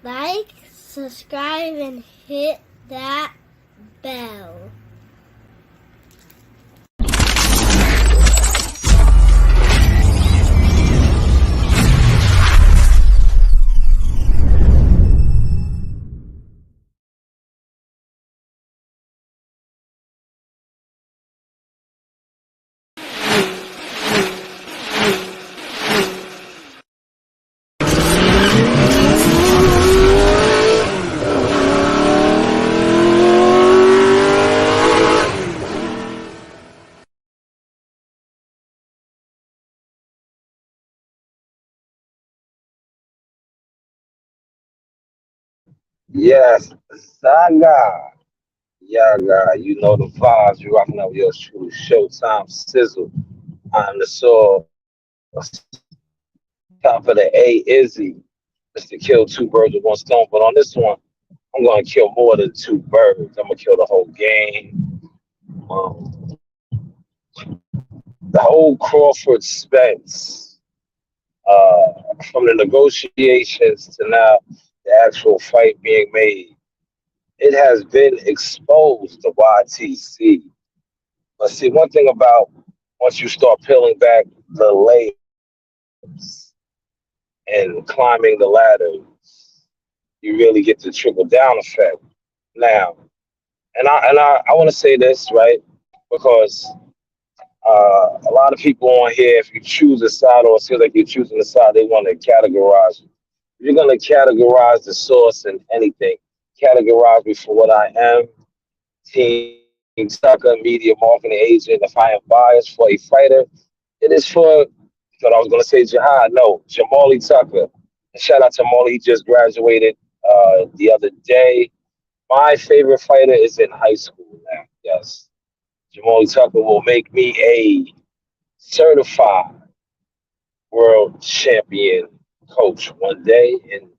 Like, subscribe, and hit that bell. Yes, Saga. Yaga, you know the vibes. You're rocking out with your true Showtime Sizzle. I'm the source. Top of the A Izzy. Mr. Kill two birds with one stone. But on this one, I'm gonna kill more than two birds. I'm gonna kill the whole game. Um, the whole Crawford Spence. From the negotiations to now the actual fight being made. It has been exposed to YTC. But see, one thing about once you start peeling back the layers and climbing the ladder, you really get the trickle down effect. Now, I want to say this right because a lot of people on here, if you choose a side or it feels like you're choosing a side, they want to categorize you. If you're going to categorize the source in anything, categorize me for what I am. Team Tucker, media marketing agent. If I am biased for a fighter, it is for, but I was going to say Jihad. No, Jamali Tucker. And shout out to Molly. He just graduated the other day. My favorite fighter is in high school now. Yes. Jamali Tucker will make me a certified world champion coach one day. And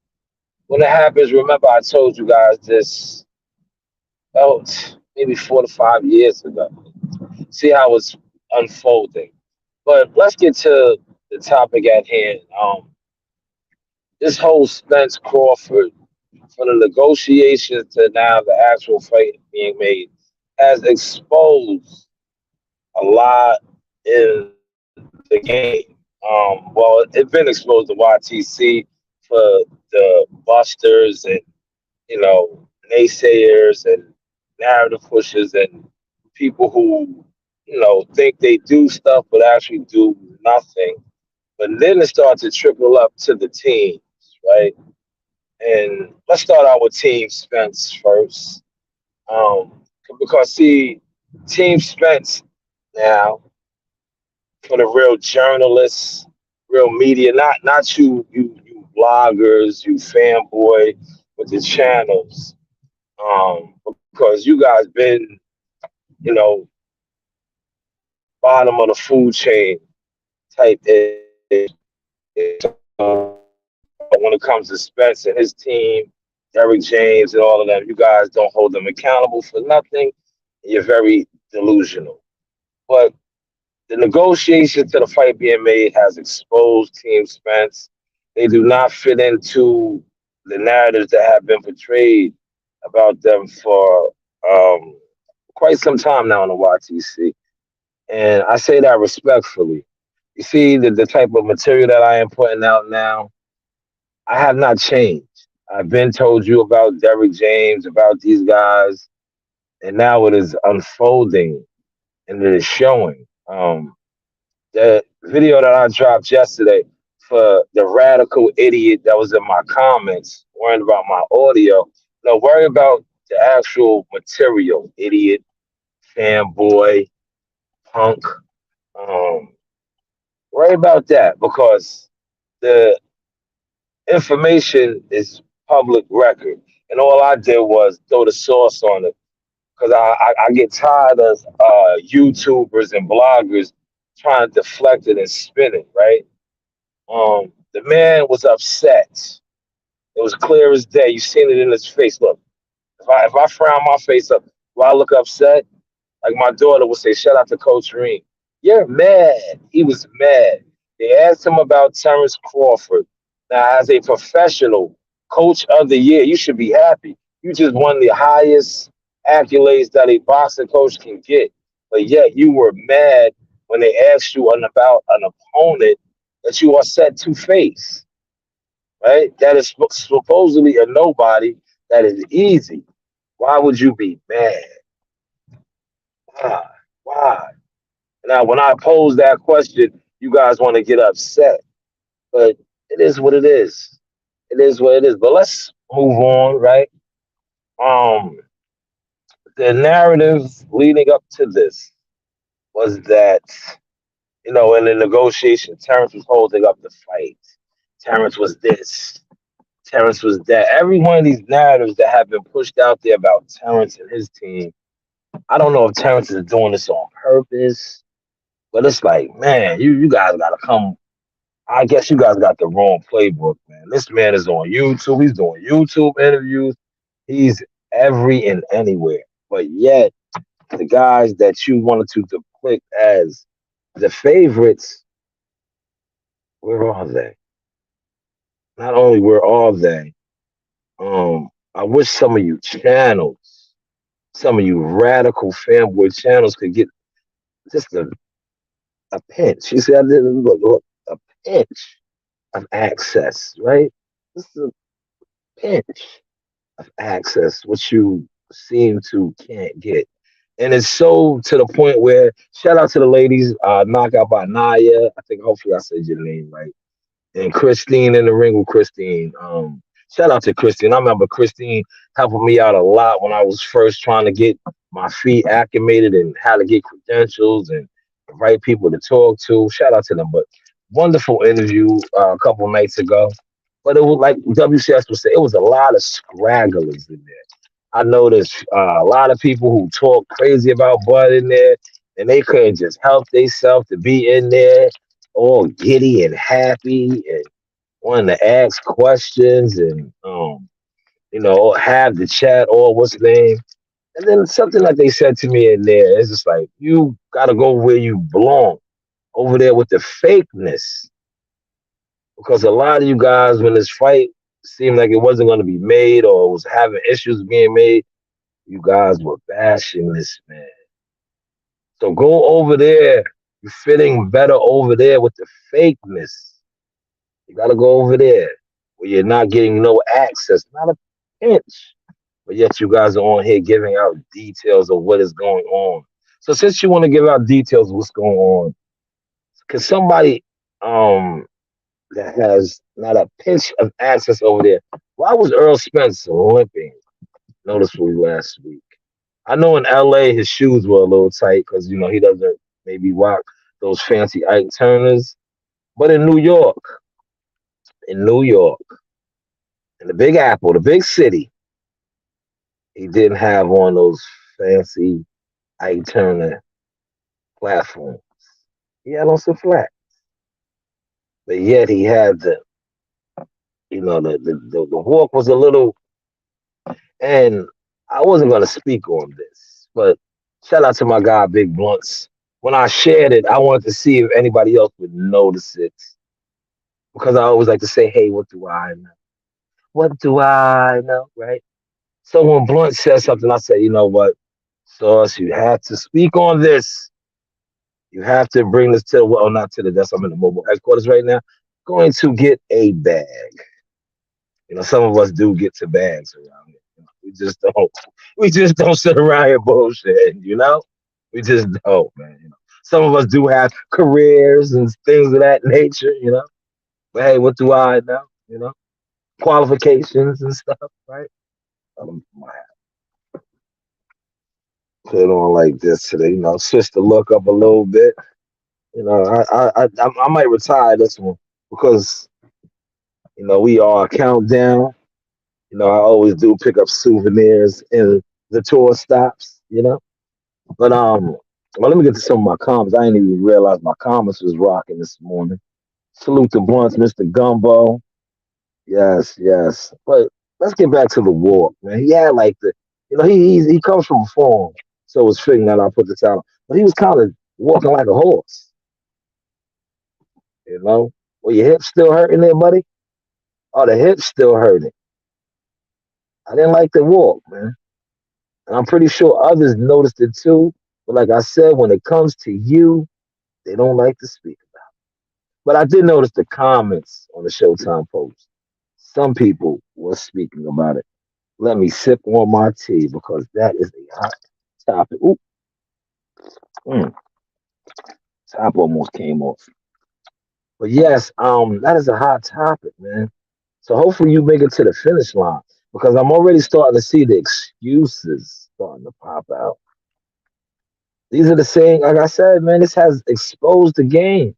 when it happens, remember I told you guys this about maybe 4 to 5 years ago. See how it's unfolding. But let's get to the topic at hand. This whole Spence Crawford, from the negotiations to now the actual fight being made, has exposed a lot in the game. Well, it's been exposed to YTC for the busters and naysayers and narrative pushers and people who think they do stuff but actually do nothing. But then it starts to trickle up to the teams, right? And let's start out with Team Spence first, um, because see, Team Spence now for the real journalists, real media, not you bloggers, you fanboy with the channels, because you guys been you know bottom of the food chain type. When it comes to Spence and his team, Derrick James and all of them, you guys don't hold them accountable for nothing. You're very delusional. But the negotiation to the fight being made has exposed Team Spence. They do not fit into the narratives that have been portrayed about them for um, quite some time now on the YTC. And I say that respectfully. You see, the type of material that I am putting out now, I have not changed. I've been told you about Derrick James, about these guys, and now it is unfolding and it is showing. The video that I dropped yesterday for the radical idiot that was in my comments, worrying about my audio. No, worry about the actual material, idiot, fanboy, punk. Um, worry about that because the information is public record. And all I did was throw the sauce on it because I get tired of YouTubers and bloggers trying to deflect it and spin it, right? The man was upset. It was clear as day. You seen it in his face. Look, if I frown my face up, do I look upset? Like my daughter would say, shout out to Coach Reem. You're mad. He was mad. They asked him about Terrence Crawford. Now, as a professional, Coach of the year. You should be happy. You just won the highest accolades that a boxing coach can get. But yet you were mad when they asked you about an opponent that you are set to face, right? That is supposedly a nobody that is easy. Why would you be mad? Why? Why? Now, when I pose that question, you guys want to get upset. But it is what it is. It is what it is. But let's move on, right? Um, the narrative leading up to this was that, in the negotiation, Terrence was holding up the fight. Terrence was this. Terrence was that. Every one of these narratives that have been pushed out there about Terrence and his team, I don't know if Terrence is doing this on purpose, but it's like, man, you guys gotta come. I guess you guys got the wrong playbook, man. This man is on YouTube. He's doing YouTube interviews. He's every and anywhere. But yet, the guys that you wanted to depict as the favorites, where are they? Not only where are they, I wish some of you channels, some of you radical fanboy channels could get just a pinch. You see, I didn't look a pinch of access, right? Just a pinch of access, which you seem to can't get. And it's so to the point where shout out to the ladies, knockout by Naya. I think hopefully I said your name right. And Christine in the ring with Christine. Shout out to Christine. I remember Christine helping me out a lot when I was first trying to get my feet acclimated and how to get credentials and the right people to talk to. Shout out to them. But wonderful interview a couple nights ago. But it was like WCS would say, it was a lot of scragglers in there. I noticed a lot of people who talk crazy about Bud in there, and they couldn't just help themselves to be in there all giddy and happy and wanting to ask questions and have the chat or what's the name. And then something like they said to me in there, it's just like you gotta go where you belong, over there with the fakeness. Because a lot of you guys, when this fight seemed like it wasn't gonna be made or was having issues being made, you guys were bashing this man. So go over there. You're fitting better over there with the fakeness. You gotta go over there where you're not getting no access, not a pinch. But yet you guys are on here giving out details of what is going on. So since you want to give out details of what's going on, can somebody that has not a pinch of access over there, why was Earl Spence limping noticeably last week? I know in LA his shoes were a little tight because he doesn't maybe rock those fancy Ike Turners. But in New York, in the Big Apple, the big city, he didn't have on those fancy Ike Turner platforms. He had on some flat. But yet he had the walk was a little, and I wasn't going to speak on this, but shout out to my guy, Big Blunts. When I shared it, I wanted to see if anybody else would notice it because I always like to say, hey, what do I know? What do I know, right? So when Blunt said something, I said, you know what, Sauce, you have to speak on this. You have to bring this to not to the desk. I'm in the mobile headquarters right now. Going to get a bag. Some of us do get to bags around here. We just don't. We just don't sit around here bullshitting. We just don't, man. Some of us do have careers and things of that nature. But hey, what do I know? Qualifications and stuff, right? Might put it on like this today. Switch the look up a little bit. I might retire this one because we are a countdown. I always do pick up souvenirs in the tour stops. But well, let me get to some of my comments. I didn't even realize my comments was rocking this morning. Salute to Blunts, Mr. Gumbo. Yes, yes. But let's get back to the walk, man. He had like he comes from a farm, so it's fitting that I put this out. But he was kind of walking like a horse. Well, your hips still hurting there, buddy? Oh, the hips still hurting. I didn't like the walk, man. And I'm pretty sure others noticed it too. But like I said, when it comes to you, they don't like to speak. But I did notice the comments on the Showtime post. Some people were speaking about it. Let me sip on my tea because that is a hot topic. Ooh, mm, top almost came off. But yes, that is a hot topic, man. So hopefully you make it to the finish line because I'm already starting to see the excuses starting to pop out. These are the same, like I said, man, this has exposed the game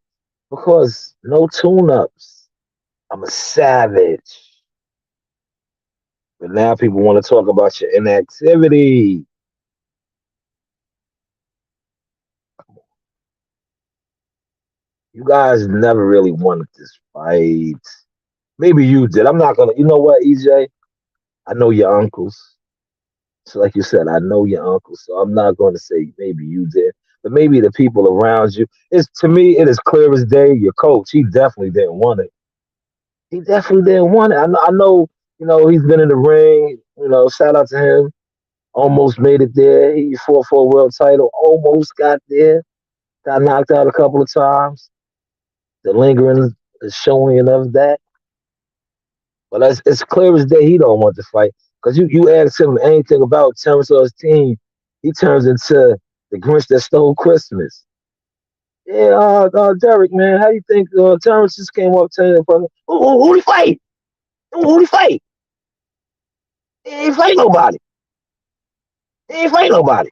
because no tune-ups. I'm a savage. But now people want to talk about your inactivity. You guys never really wanted this fight. Maybe you did. I'm not gonna. You know what, EJ? I know your uncles. So, like you said, I know your uncles. So I'm not going to say maybe you did, but maybe the people around you. It's to me, it is clear as day. Your coach, he definitely didn't want it. He definitely didn't want it. I know. You know, he's been in the ring. You know, shout out to him. Almost made it there. He fought for a world title. Almost got there. Got knocked out a couple of times. The lingering is showing of that. But it's clear as day he don't want to fight. Because you ask him anything about Terrence or his team, he turns into the Grinch that stole Christmas. Yeah, Derek, man, how you think Terrence just came up to him? Who he fight? Who he fight? He ain't fight nobody. He ain't fight nobody.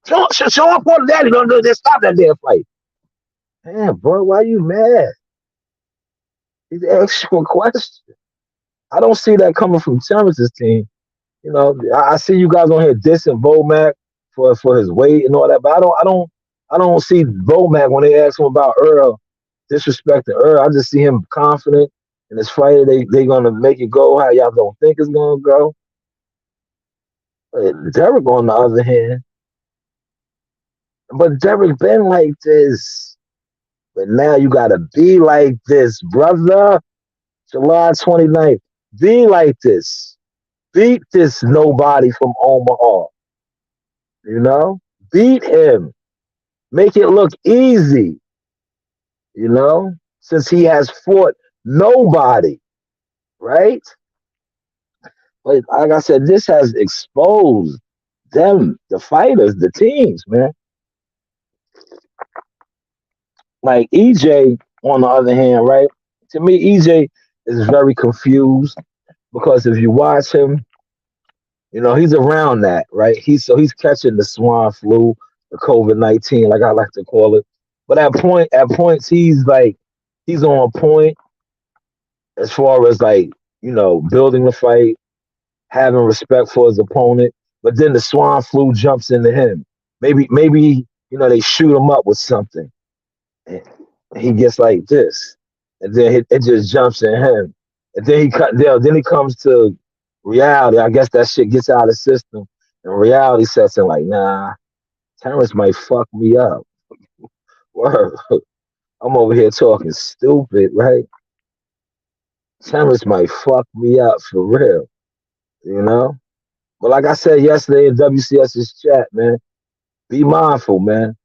Show up on daddy. Don't stop that damn fight. Man, bro, why you mad? He's asking you a question. I don't see that coming from Terrence's team. You know, I see you guys on here dissing Bomac for his weight and all that, but I don't see Bomac when they ask him about Earl disrespecting Earl. I just see him confident in his fight. They gonna make it go how y'all don't think it's gonna go. Derek on the other hand, but Derek been like this. But now you gotta be like this, brother. July 29th. Be like this. Beat this nobody from Omaha. You know? Beat him. Make it look easy. You know? Since he has fought nobody. Right? But like I said, this has exposed them, the fighters, the teams, man. Like EJ, on the other hand, right? To me, EJ is very confused because if you watch him, you know, he's around that, right? He's catching the swine flu, the COVID-19, like I like to call it. But at points, he's on point as far as like, you know, building the fight, having respect for his opponent. But then the swine flu jumps into him. Maybe you know they shoot him up with something, and he gets like this, and then it just jumps in him, and then then he comes to reality. I guess that shit gets out of the system, and reality sets in like, nah, Terrence might fuck me up. Word. I'm over here talking stupid, right? Terrence might fuck me up for real, you know? But like I said yesterday in WCS's chat, man, be mindful, man.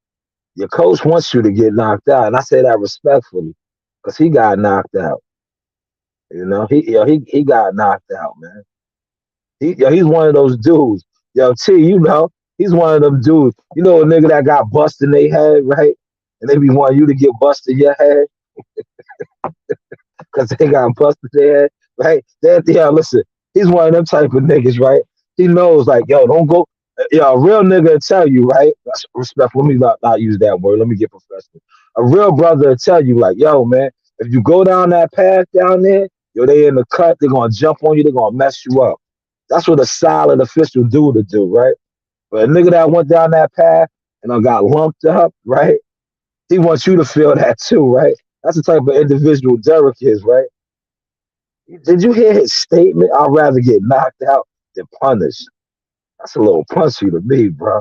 Your coach wants you to get knocked out, and I say that respectfully, because he got knocked out. You know, he got knocked out, man. He's one of those dudes. Yo, T, you know, he's one of them dudes. You know, a nigga that got busted in their head, right? And they be wanting you to get busted in your head because they got busted in their head, right? Yeah, listen, he's one of them type of niggas, right? He knows, like, yo, don't go. Yo, a real nigga will tell you, right? Respectful. Let me not use that word. Let me get professional. A real brother will tell you, like, yo, man, if you go down that path down there, yo, they in the cut, they're gonna jump on you, they're gonna mess you up. That's what a solid official do, right? But a nigga that went down that path and got lumped up, right? He wants you to feel that too, right? That's the type of individual Derek is, right? Did you hear his statement? I'd rather get knocked out than punished. That's a little punchy to me, bro.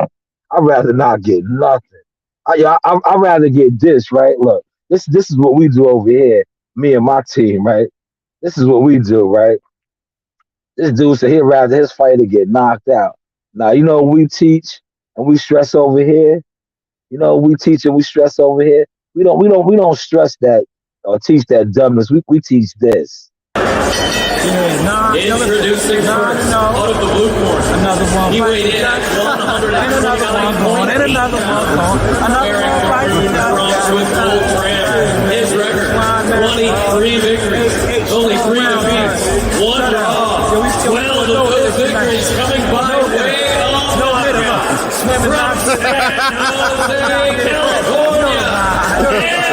I'd rather not get nothing. I'd rather get this, right? Look, this is what we do over here, me and my team, right? This is what we do, right? This dude said he'd rather his fighter get knocked out. Now, we teach and we stress over here. We teach and we stress over here. We don't stress that or teach that dumbness. We teach this. Introducing first, out of the blue corner. Another one. He weighed in at 129.8. And another one. With gold trim. His record, 23 victories, only 3 defeats, 1 draw. 12 of those victories coming by way of knockout. From San Jose, California, Andy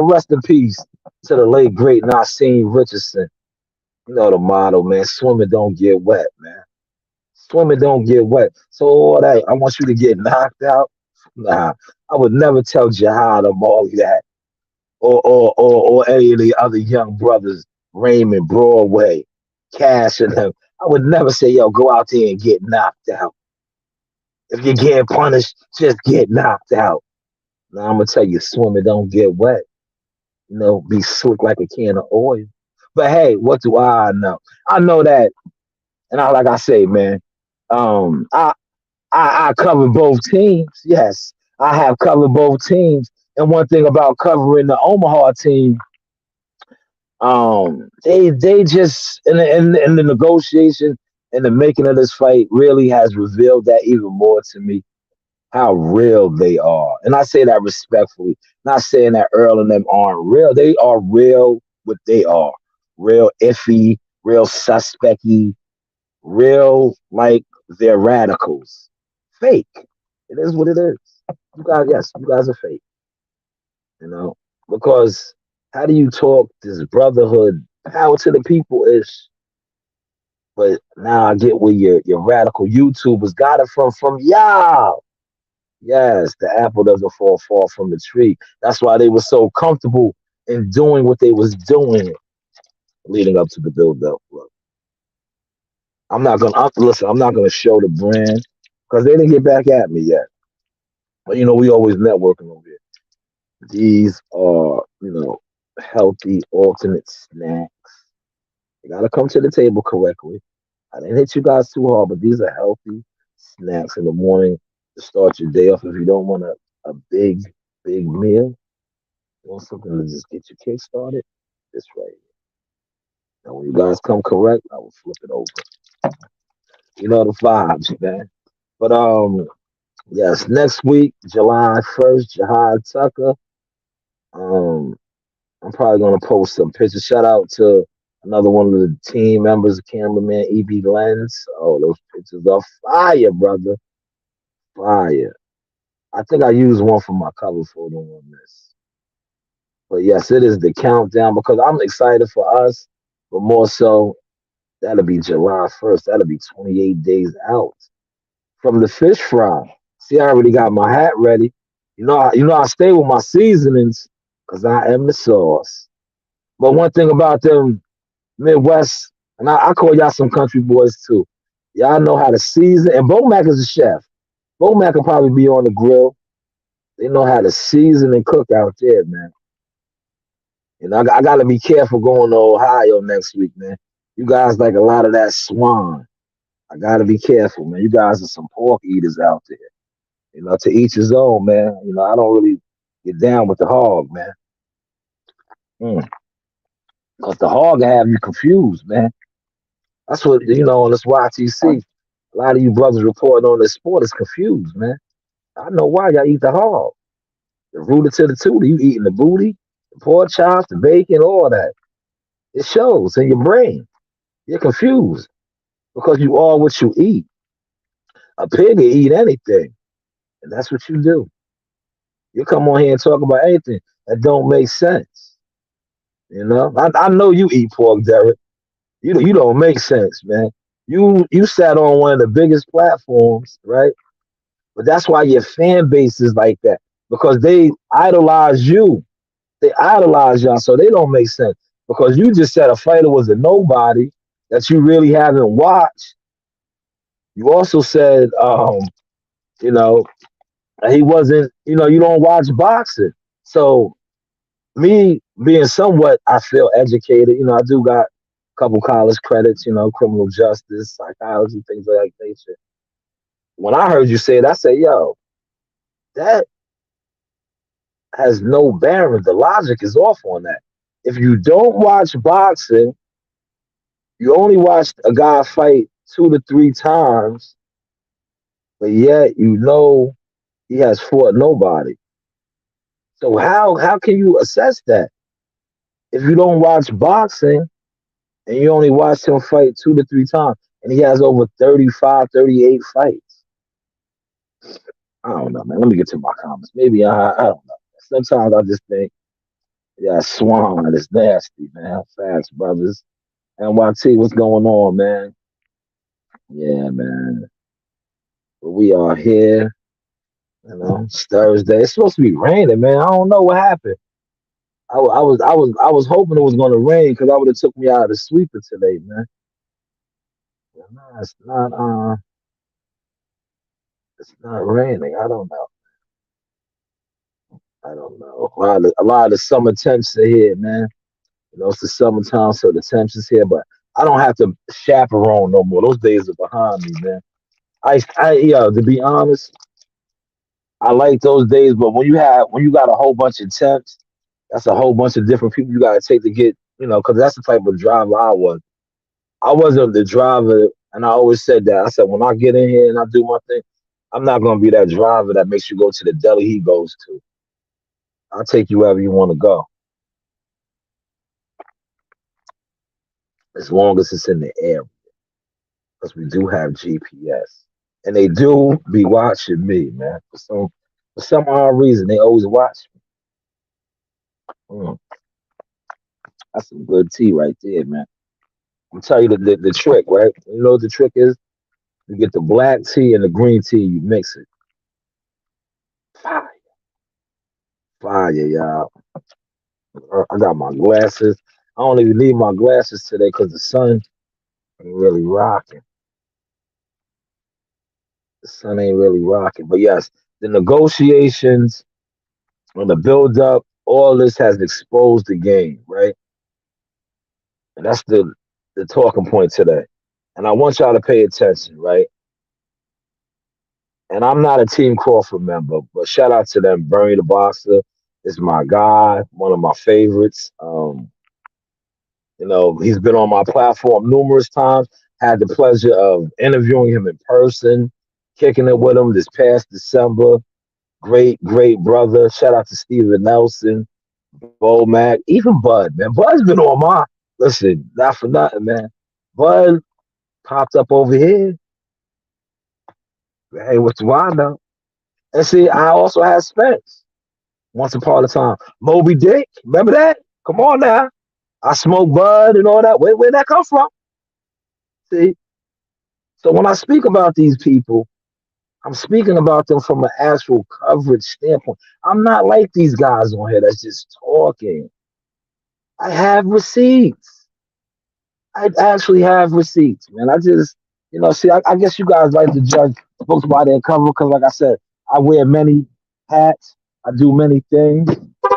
Rest in peace to the late great Nassim Richardson. You know the motto, man. Swimming don't get wet, man. Swimming don't get wet. So all that, I want you to get knocked out. Nah, I would never tell Jihad or Molly that, or any of the other young brothers, Raymond, Broadway, Cash, and them. I would never say, yo, go out there and get knocked out. If you're getting punished, just get knocked out. Now I'm gonna tell you, swimming don't get wet. Be slick like a can of oil. But hey, what do I know? I know that, and like I say, man, I cover both teams. Yes, I have covered both teams. And one thing about covering the Omaha team, they just in the negotiation and the making of this fight really has revealed that even more to me. How real they are. And I say that respectfully, not saying that Earl and them aren't real. They are real what they are. Real iffy, real suspecty, real like they're radicals. Fake. It is what it is. You guys are fake. Because how do you talk this brotherhood, power to the people ish? But now I get where your radical YouTubers got it from y'all. Yes, the apple doesn't fall far from the tree. That's why they were so comfortable in doing what they was doing leading up to the build-up. Look, I'm not gonna show the brand because they didn't get back at me yet. But we always networking over here. These are, healthy alternate snacks. You gotta come to the table correctly. I didn't hit you guys too hard, but these are healthy snacks in the morning to start your day off. If you don't want a big meal, you want something to just get your kick started, this right here. Now when you guys come correct, I will flip it over. You know the vibes, man. But yes, next week, July 1st, Jihad Tucker. I'm probably gonna post some pictures. Shout out to another one of the team members, cameraman EB Lens. Oh, those pictures are fire, brother. Fire. I think I used one for my cover photo on this. But yes, it is the countdown because I'm excited for us, but more so, that'll be July 1st. That'll be 28 days out from the fish fry. See, I already got my hat ready. I stay with my seasonings because I am the sauce. But one thing about them Midwest, and I call y'all some country boys too. Y'all know how to season, and Bo Mac is a chef. Bo Mac will probably be on the grill. They know how to season and cook out there, man. I got to be careful going to Ohio next week, man. You guys like a lot of that swan. I got to be careful, man. You guys are some pork eaters out there. To each his own, man. I don't really get down with the hog, man. Because the hog have you confused, man. That's what, on this YTC. A lot of you brothers reporting on this sport is confused, man. I know why y'all eat the hog. The rooter to the tutor, you eating the booty, the pork chops, the bacon, all that. It shows in your brain. You're confused because you are what you eat. A pig will eat anything, and that's what you do. You come on here and talk about anything that don't make sense. I know you eat pork, Derek. You don't make sense, man. You sat on one of the biggest platforms, right? But that's why your fan base is like that because they idolize you. They idolize y'all, so they don't make sense because you just said a fighter was a nobody that you really haven't watched. You also said, He wasn't, you don't watch boxing. So me being somewhat, I feel educated, I do got a couple college credits, criminal justice, psychology, things of that nature. When I heard you say it, I said, yo, that has no bearing. The logic is off on that. If you don't watch boxing, you only watched a guy fight 2 to 3 times, but yet he has fought nobody. So how can you assess that if you don't watch boxing and you only watched him fight 2 to 3 times and he has over 35, 38 fights? I don't know, man. Let me get to my comments. Maybe I don't know. Sometimes I just think, yeah, Swan is nasty, man. Facts, brothers. NYT, what's going on, man? Yeah, man. But we are here. It's Thursday. It's supposed to be raining, man. I don't know what happened. I was hoping it was gonna rain because I would have took me out of the sweeper today, man. No, it's not raining. I don't know. I don't know. A lot of the summer temps are here, man. It's the summertime, so the temps is here, but I don't have to chaperone no more. Those days are behind me, man. To be honest, I like those days, but when you got a whole bunch of temps, that's a whole bunch of different people you got to take to get, because that's the type of driver I was. I wasn't the driver, and I always said that. I said, when I get in here and I do my thing, I'm not going to be that driver that makes you go to the deli he goes to. I'll take you wherever you want to go, as long as it's in the area, because we do have GPS. And they do be watching me, man. For some odd reason, they always watch me. That's some good tea right there, man. I'm tell you the trick, right? You know what the trick is? You get the black tea and the green tea, you mix it. Fire, fire, y'all. I got my glasses. I don't even need my glasses today because the sun ain't really rocking. The sun ain't really rocking. But yes, the negotiations and the build up, all this has exposed the game, right? And that's the talking point today. And I want y'all to pay attention, right? And I'm not a Team Crawford member, but shout out to them. Bernie the Boxer is my guy, one of my favorites. He's been on my platform numerous times. Had the pleasure of interviewing him in person, kicking it with him this past December. Great, great brother. Shout out to Steven Nelson, Bo Mac, even Bud, man. Bud's been on my listen, not for nothing, man. Bud popped up over here. Hey, what do I know? And see, I also had Spence once upon a time. Moby Dick, remember that? Come on now. I smoked Bud and all that. Where'd that come from? See? So when I speak about these people, I'm speaking about them from an actual coverage standpoint. I'm not like these guys on here that's just talking. I have receipts. I actually have receipts, man. I just, see, I guess you guys like to judge books by their cover because, like I said, I wear many hats. I do many things.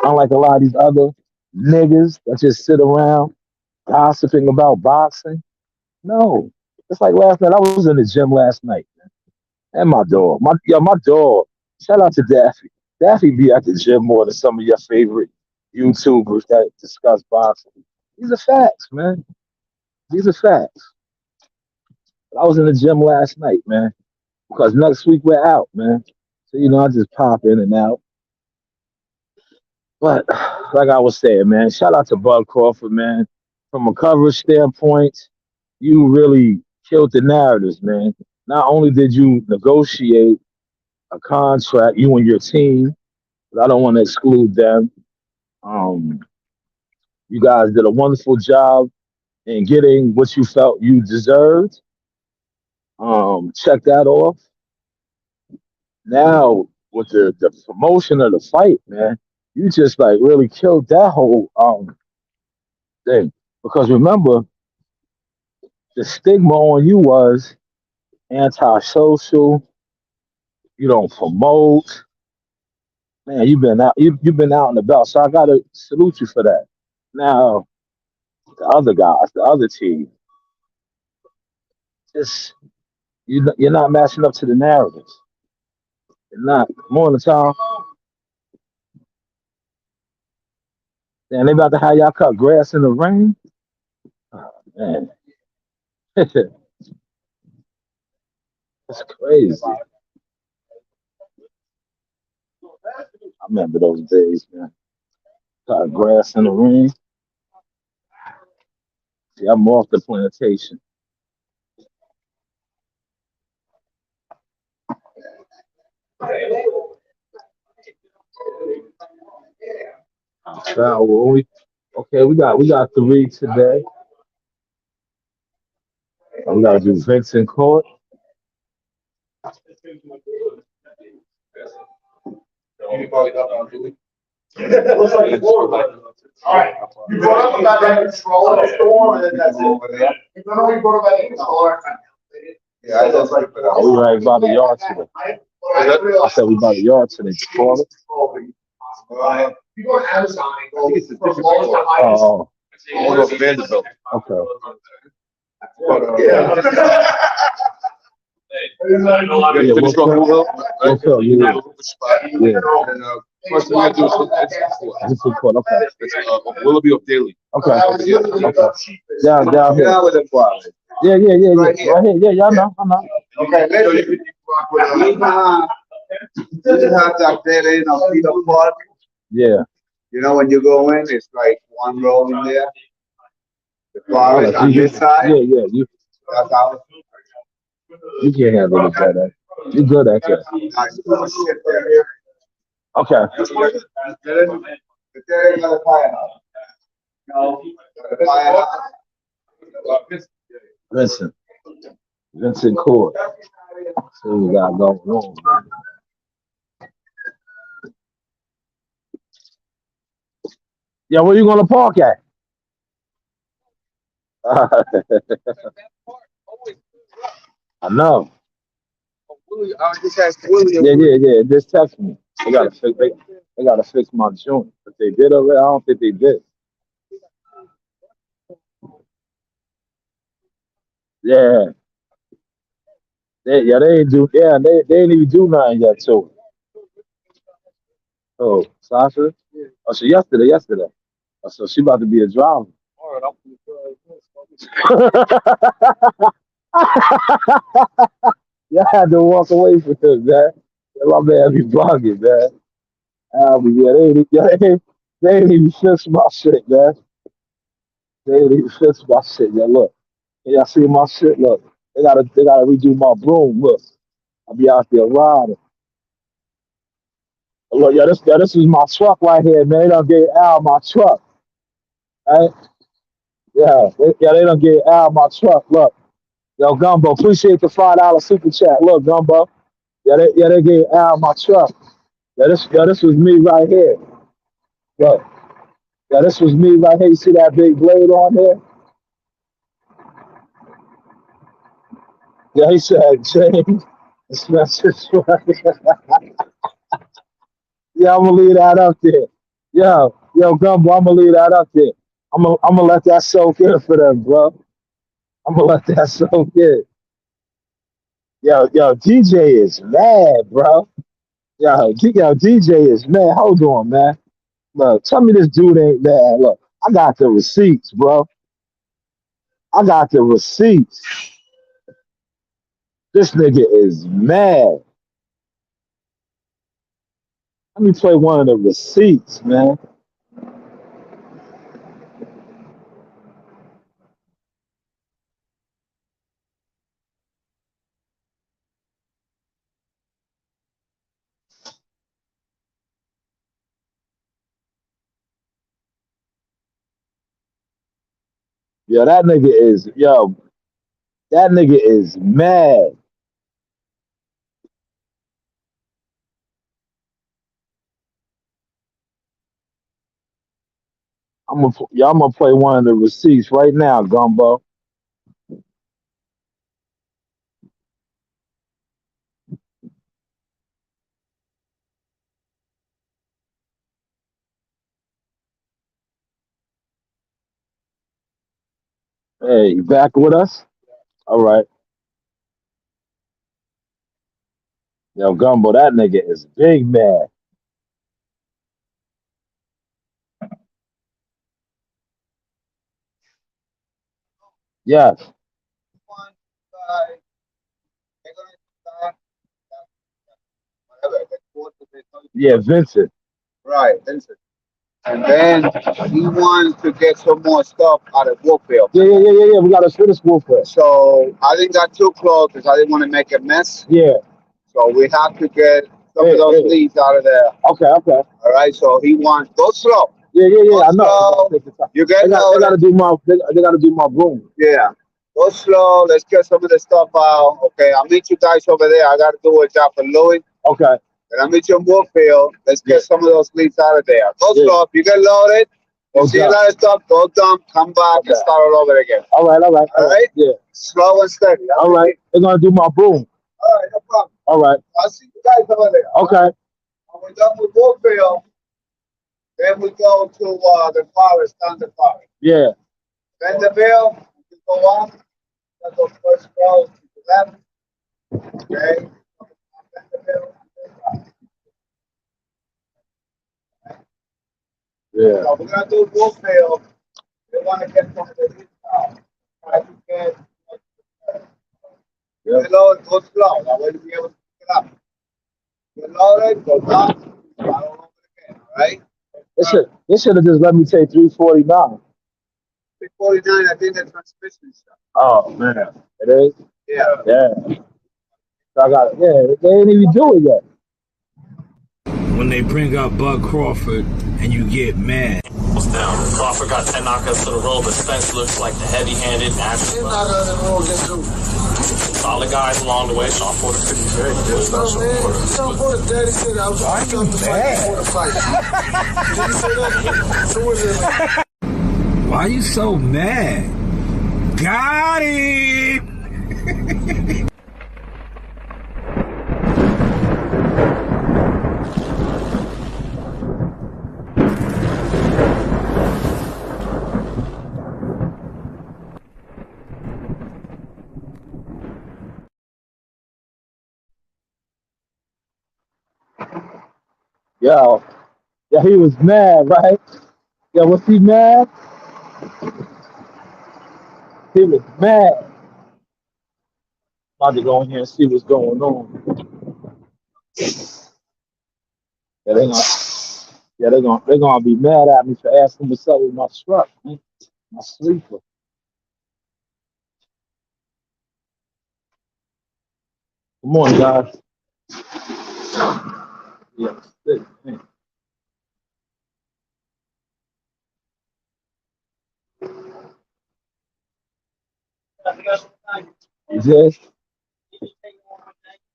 Unlike a lot of these other niggas that just sit around gossiping about boxing. No. It's like last night. I was in the gym last night, man. And my dog. My dog. Shout out to Daffy. Daffy be at the gym more than some of your favorite YouTubers that discuss boxing. These are facts, man. These are facts. But I was in the gym last night, man. Because next week we're out, man. So, I just pop in and out. But like I was saying, man, shout out to Bud Crawford, man. From a coverage standpoint, you really killed the narratives, man. Not only did you negotiate a contract, you and your team, but I don't want to exclude them. Um, you guys did a wonderful job in getting what you felt you deserved. Check that off. Now with the promotion of the fight, man, you just like really killed that whole thing. Because remember, the stigma on you was antisocial, you don't promote, Man, you've been out and about, so I gotta salute you for that. Now, the other guys, the other team, just you're not matching up to the narratives. You're not. Morning, Tom. And they about to have y'all cut grass in the rain. Oh, man, that's crazy. I remember those days, man. Cut grass in the rain. See, I'm off the plantation. Travel. Okay, we got three today. We gotta do Vincent Court. All right. You brought up about that control of the storm, and then that's it. You know, you brought up about the controller. Yeah, I just like, but We right by the yard today. I said we by the yard today. Call it. You go to Amazon and go from lowest to highest. Oh, One of Vanderbilt. okay. Yeah. Yeah, what's up? What's up? Yeah. Yeah. First thing I do is Vincent Court. Okay. Willoughby of Daily. Okay. Okay. Down here. Yeah. Right here. Yeah, y'all know. I know. Okay, let's you have that there in a Peter Park. Yeah. You know, when you go in, it's like one row in there. The bar is on this side. Yeah. That's how. You can't handle it better. You're good at that. Okay. There is another firehouse. No, the firehouse. Vincent Court. See what we got going on, man. Yeah, where you gonna park at? I know. I just asked Willie. Yeah. Just text me. They gotta fix my joint. If they did already, I don't think they did. Yeah. They ain't do they ain't even do nothing yet to it. Oh, Sasha? Oh, so yesterday. Oh, so she about to be a driver. Yeah, I had to walk away from him, man. Yeah, my man be bugging, man. They ain't even fix my shit, man. They ain't even fix my shit. Yeah, look. Yeah, I see my shit. Look, they gotta redo my broom. Look, I'll be out there riding. Look, this is my truck right here, man. They done get out of my truck, right? They done get out of my truck. Look, yo, Gumbo, appreciate the $5 super chat. Look, Gumbo, they get out of my truck. This was me right here. Look, this was me right here. You see that big blade on here? Yeah, he said, James, Spencer's right. Yeah, I'm gonna leave that up there. Yo, Gumbo, I'm gonna leave that up there. I'm gonna let that soak in for them, bro. I'm gonna let that soak in. Yo, DJ is mad, bro. DJ is mad. Hold on, man. Look, tell me this dude ain't mad. Look, I got the receipts, bro. I got the receipts. This nigga is mad. Let me play one of the receipts, man. That nigga is mad. I'm gonna play one of the receipts right now, Gumbo. Hey, you back with us? All right. Yo, Gumbo, that nigga is big mad. Yes. Yeah, Vincent. Right, Vincent. And then he wants to get some more stuff out of Woodfield. Yeah. We got to finish Wolfpack. So I didn't got too close because I didn't want to make a mess. Yeah. So we have to get some of those leads out of there. Okay. All right. So he wants go slow. Yeah. Go I know. slow. You get they got to do my. They got to do my boom. Yeah. Go slow. Let's get some of the stuff out. Okay. I'll meet you guys over there. I got to do a job for Louis. Okay. And I'll meet you in Woodfield. Let's get some of those leads out of there. Go slow. If you get loaded, you see a lot of stuff, go dump, come back, and start all over again. All right. Yeah. Slow and steady. All right. They're going to do my boom. All right, no problem. All right. I'll see you guys over there. Okay. When we're done with Woodfield, then we go to the forest, down the forest. Yeah. Vanderbilt, you go up, that's the first row to the left. Okay. Vanderbilt. Yeah. So we're gonna do Woodfield. We want to get some of the leads out. Try to get. Load, go slow. That way you'll be able to pick it up. Get loaded, go down, start all over again. All right. They should have just let me take 349. 349, I think the transmission stuff. Oh man, it is. Yeah. Yeah. So I got. Yeah. They ain't even do it yet. When they bring up Bud Crawford and you get mad. Down. Crawford got 10 knockouts to the roll, but Spence looks like the heavy-handed, natural. 10 knockouts in the roll against who? Solid guys along the way. Crawford is pretty good. What's up, man? Sean Porter, Daddy said I was going to the fight before the fight. Did he say that? So what is it? Why you so mad? Got it! Yo, he was mad, right? Yo, was he mad? He was mad. About to go in here and see what's going on. They're gonna be mad at me for asking what's up with my truck, man. My sleeper. Good morning, guys. Yeah, sick, man. Is this?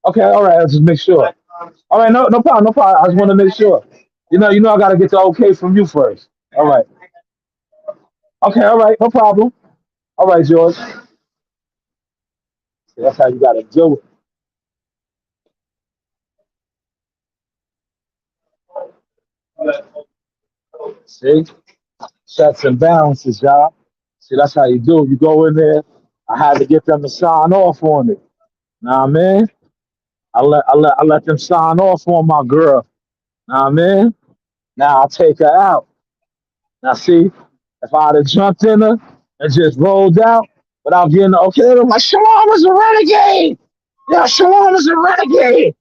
Okay, all right. I'll just make sure. All right, no problem. I just want to make sure. You know, I gotta get the okay from you first. All right. Okay, all right, no problem. All right, George. That's how you gotta do it. See? Checks and balances, y'all. See, that's how you do it. You go in there. I had to get them to sign off on it. Nah, man. I let them sign off on my girl. Nah, man. Now I'll take her out. Now see, if I'd have jumped in her and just rolled out without getting the okay, they're like, Shalom is a renegade. Yeah, Shalom is a renegade.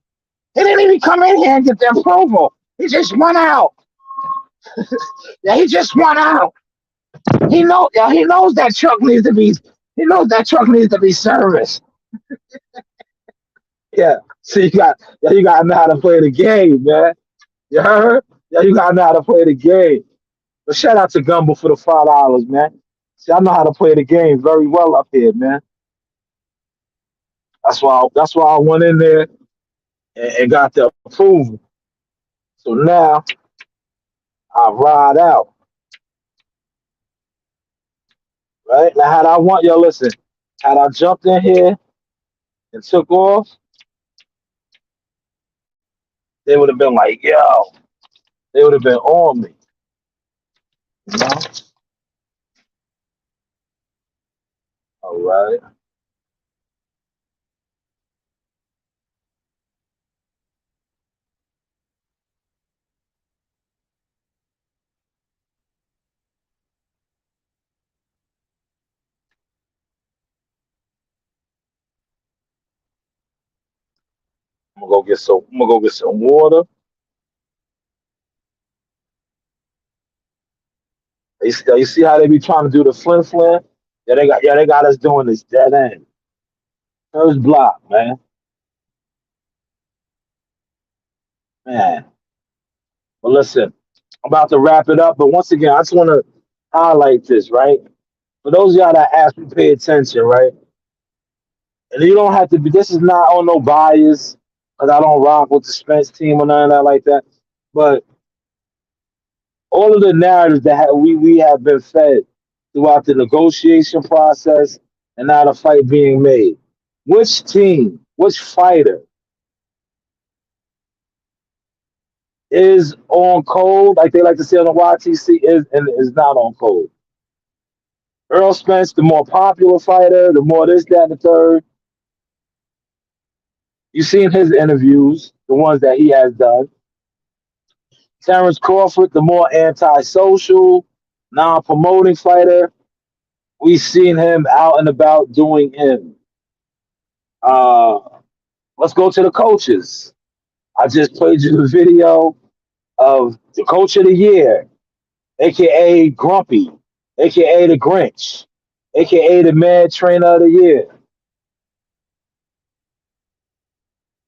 He didn't even come in here and get the approval. He just went out. Yeah, he just went out. He knows that truck needs to be serviced. Yeah. See, you got to know how to play the game, man. You heard? Yeah, you got to know how to play the game. But shout out to Gumbo for the $5, man. See, I know how to play the game very well up here, man. That's why I went in there and got the approval. So now I ride out. Right? Now had I want y'all listen, had I jumped in here and took off, they would have been like, yo, they would have been on me. You know? All right. I'm gonna go get some water. You see how they be trying to do the flim? They got us doing this dead end. First block, man. But listen, I'm about to wrap it up. But once again, I just want to highlight this, right? For those of y'all that actually pay attention, right? And you don't have to be. This is not on no bias, because I don't rock with the Spence team or none of that like that. But all of the narratives that we have been fed throughout the negotiation process and now the fight being made. Which team, which fighter is on code, like they like to say on the YTC, is and is not on code? Earl Spence, the more popular fighter, the more this, that, and the third. You've seen his interviews, the ones that he has done. Terrence Crawford, the more antisocial, non-promoting fighter. We've seen him out and about doing him. Let's go to the coaches. I just played you the video of the coach of the year, aka Grumpy, aka the Grinch, aka the Mad Trainer of the Year.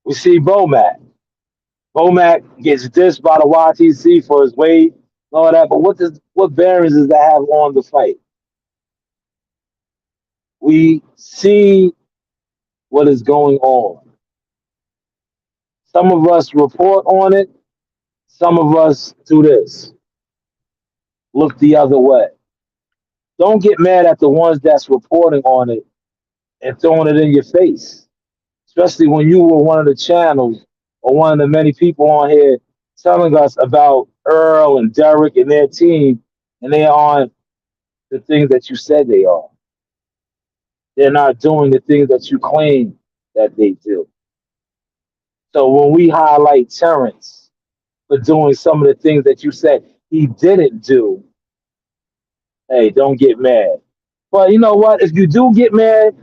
We see Bomac. Bomac gets dissed by the YTC for his weight and all that, but what bearings does that have on the fight? We see what is going on. Some of us report on it. Some of us do this. Look the other way. Don't get mad at the ones that's reporting on it and throwing it in your face. Especially when you were one of the channels or one of the many people on here telling us about Earl and Derek and their team, and they aren't the things that you said they are. They're not doing the things that you claim that they do. So when we highlight Terrence for doing some of the things that you said he didn't do, hey, don't get mad. But you know what? If you do get mad,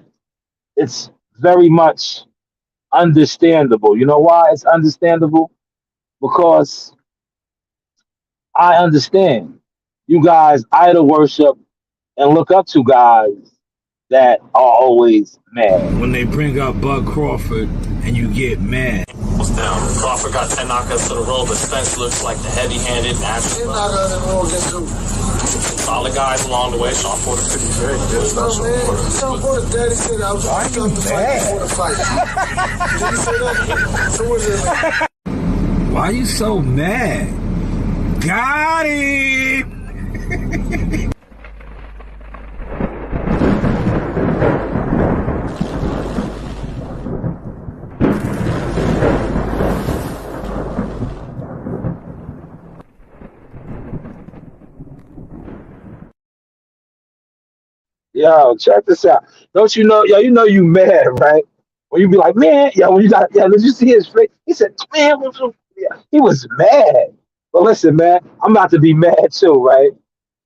it's very much understandable. You know why it's understandable? Because I understand you guys idol worship and look up to guys that are always mad. When they bring up Bud Crawford and you get mad. Down. Crawford got 10 knockouts to the roll, but Spence looks like the heavy-handed, natural. 10 knockouts in the roll against who? Solid guys along the way. Crawford could be very good. No, man. Crawford, daddy said I was going to the fight before the fight. Did he say that? So what is it? Why you so mad? Got it! Yo, check this out. Don't you know, yo, you know you mad, right? When you be like, man, yo, when you got, yeah, did you see his face? He said, man, yeah, he was mad. But listen, man, I'm about to be mad too, right?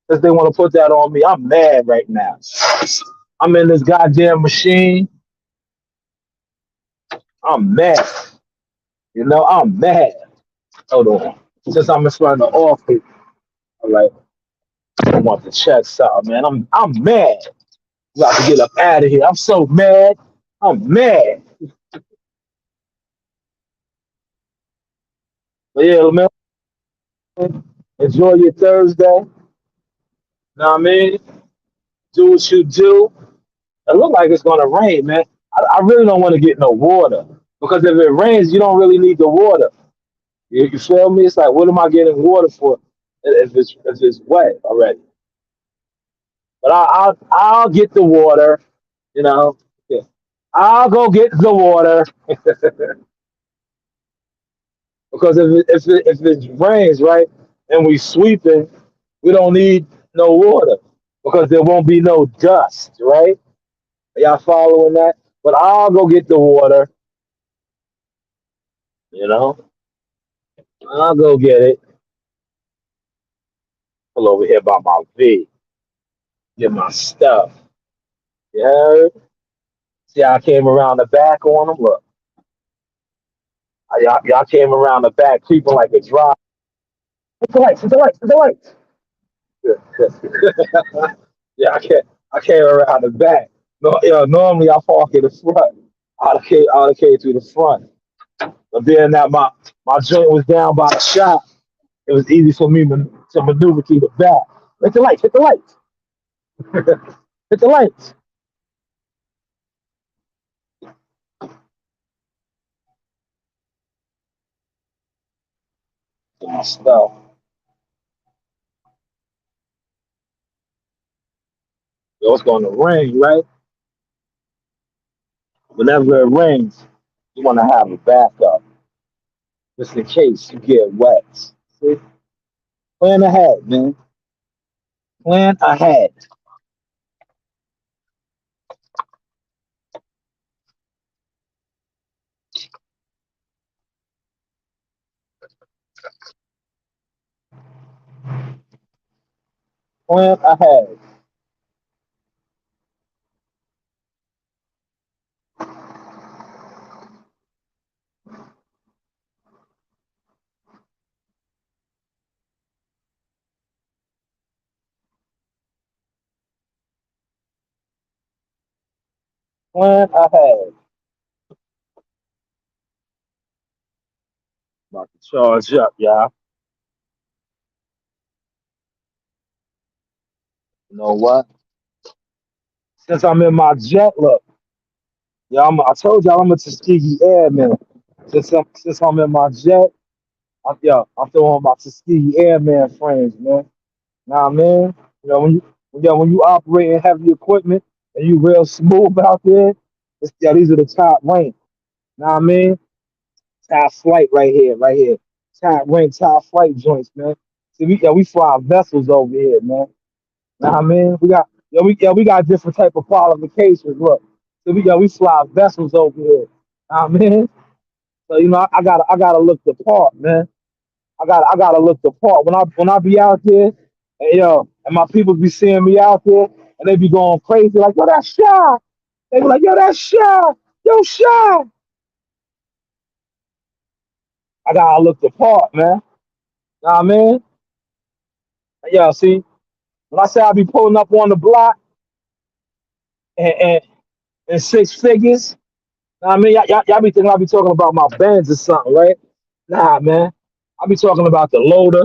Because they want to put that on me. I'm mad right now. I'm in this goddamn machine. I'm mad. You know, I'm mad. Hold on. Since I'm in front of the office, I'm like, I want to check something, man. I'm mad. I'm about to get up out of here. I'm so mad. I'm mad. But yeah, man, enjoy your Thursday. Know what I mean? Do what you do. It look like it's gonna rain, man. I really don't want to get no water, because if it rains, you don't really need the water. You feel me? It's like, what am I getting water for if it's wet already? But I'll get the water, you know. Yeah. I'll go get the water. Because if it rains, right, and we sweeping, we don't need no water, because there won't be no dust, right? Are y'all following that? But I'll go get the water, you know? I'll go get it. Pull over here by my V. Get my stuff. You heard? See how I came around the back on them? Look. Y'all came around the back creeping like a drop. It's the lights, it's the lights, it's the lights. Yeah, I came around the back. No, normally I park in the front. I came through the front. But being that my joint was down by the shop, it was easy for me to maneuver through the back. Hit the lights, hit the lights. Hit the lights. Get my stuff. Yo, it's going to rain, right? Whenever it rains, you want to have a backup just in case you get wet. See? Plan ahead, man. Plan ahead. Plan ahead. Plan ahead. About to charge up, y'all. You know what? Since I'm in my jet, look, yeah, I told y'all I'm a Tuskegee Airman. Since I'm in my jet, I'm throwing my Tuskegee Airman frames, man. Nah, man. You know when you operate in heavy equipment and you real smooth out there, these are the top rank. Nah, I mean, top flight right here, right here. Top rank, top flight joints, man. See, we fly vessels over here, man. Nah, I mean, we got different type of qualifications. Look, so we fly vessels over here. Nah, I mean, so I gotta look the part, man. I gotta look the part when I be out there, and my people be seeing me out there, and they be going crazy like, yo, that's Shy. They be like, yo, that's Shy. Yo, Shy. I gotta look the part, man. Nah, I mean, yeah. See, when I say I be pulling up on the block and six figures, nah, I mean, y'all be thinking I be talking about my bands or something, right? Nah, man. I be talking about the loader.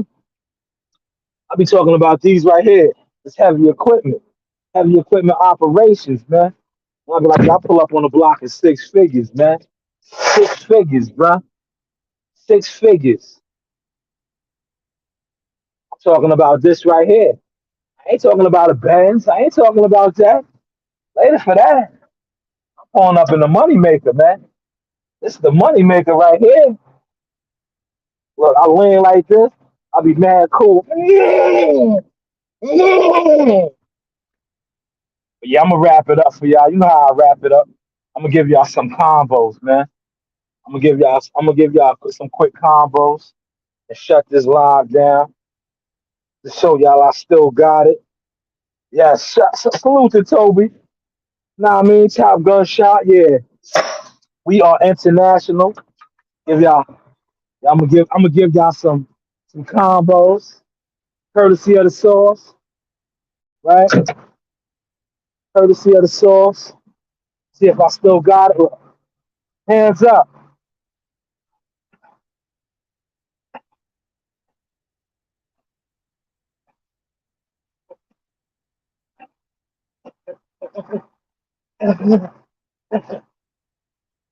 I be talking about these right here. It's heavy equipment operations, man. I be like, I pull up on the block in six figures, man. Six figures, bruh. Six figures. I'm talking about this right here. I ain't talking about a Benz. I ain't talking about that. Later for that. I'm pulling up in the money maker, man. This is the money maker right here. Look, I lean like this. I'll be mad cool. Yeah. Yeah. But yeah, I'm gonna wrap it up for y'all. You know how I wrap it up. I'm gonna give y'all some combos, man. I'm gonna give y'all some quick combos and shut this live down to show y'all I still got it. Yeah, salute to Toby. Nah, I mean, top gun shot. Yeah, we are international. Give y'all. I'm gonna give y'all some combos, courtesy of the sauce, right? Courtesy of the sauce. See if I still got it. Hands up.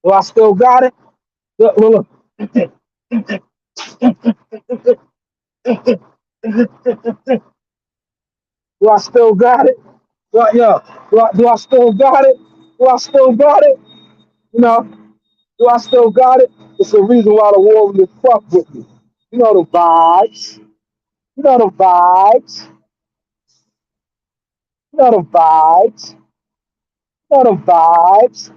Do I still got it? Look. Do I still got it? Do I still got it? Do I still got it? You know, do I still got it? It's the reason why the Warriors fuck with me. You know the vibes. You know the vibes. You know the vibes. What the vibes?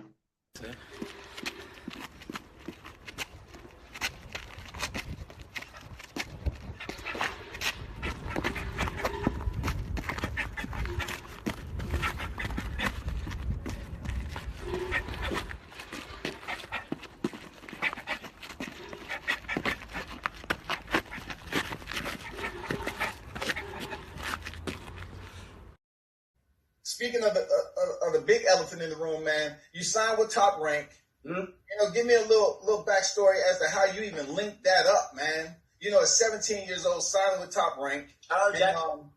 Speaking of the big elephant in the room, man, you signed with Top Rank. Mm-hmm. Give me a little backstory as to how you even linked that up, man. At 17 years old, signing with Top Rank. Shout out Jack. How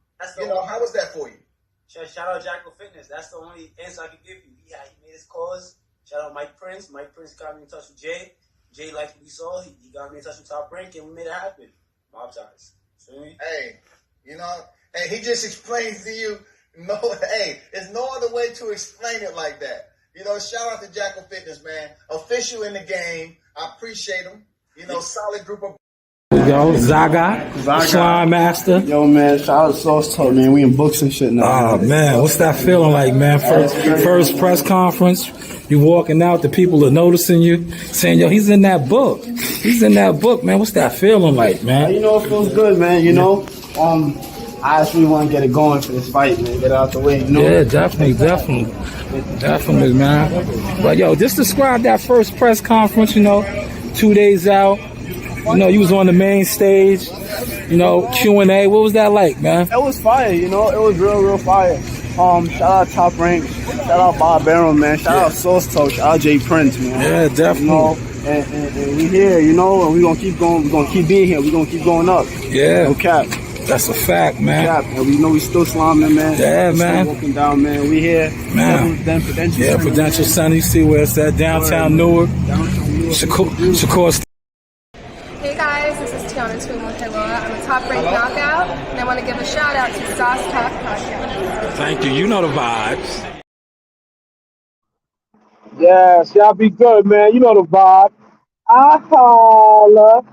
was that for you? Shout out Jackal Fitness. That's the only answer I can give you. He made his calls. Shout out Mike Prince. Mike Prince got me in touch with Jay. Jay, like we saw, he got me in touch with Top Rank, and we made it happen. Mob ties. See me? Hey, and he just explains to you. No, hey, there's no other way to explain it like that. Shout out to Jackal Fitness, man. Official in the game. I appreciate him. Solid group of. Yo, Zaga, Slime Master. Yo, man, shout out to Sauce Talk, man. We in books and shit now. Oh, man, what's that feeling like, man? First press conference, you walking out, the people are noticing you, saying, yo, he's in that book. He's in that book, man. What's that feeling like, man? It feels good, man. I actually want to get it going for this fight, man. Get it out the way, Yeah, definitely, man. But, yo, just describe that first press conference, 2 days out. You was on the main stage, Q&A. What was that like, man? It was fire, it was real fire. Shout out Top Rank, shout out Bob Barron, man. Shout out Sauce Talk, shout out Jay Prince, man. Yeah, definitely. And we here, and we gonna keep going. We gonna keep being here. We gonna keep going up. Yeah. No cap. That's a fact, man. No cap. And we still slamming, man. Yeah, man. Still walking down, man. We here. Man. Prudential Center. You see where it's at, downtown Newark. Shakur. Hey guys, this is Tiana Twin-Montailoa. I'm a Top Rank knockout, and I want to give a shout out to Sauce Talk Podcast. Thank you. You know the vibes. Yes, y'all be good, man. You know the vibe. I holla.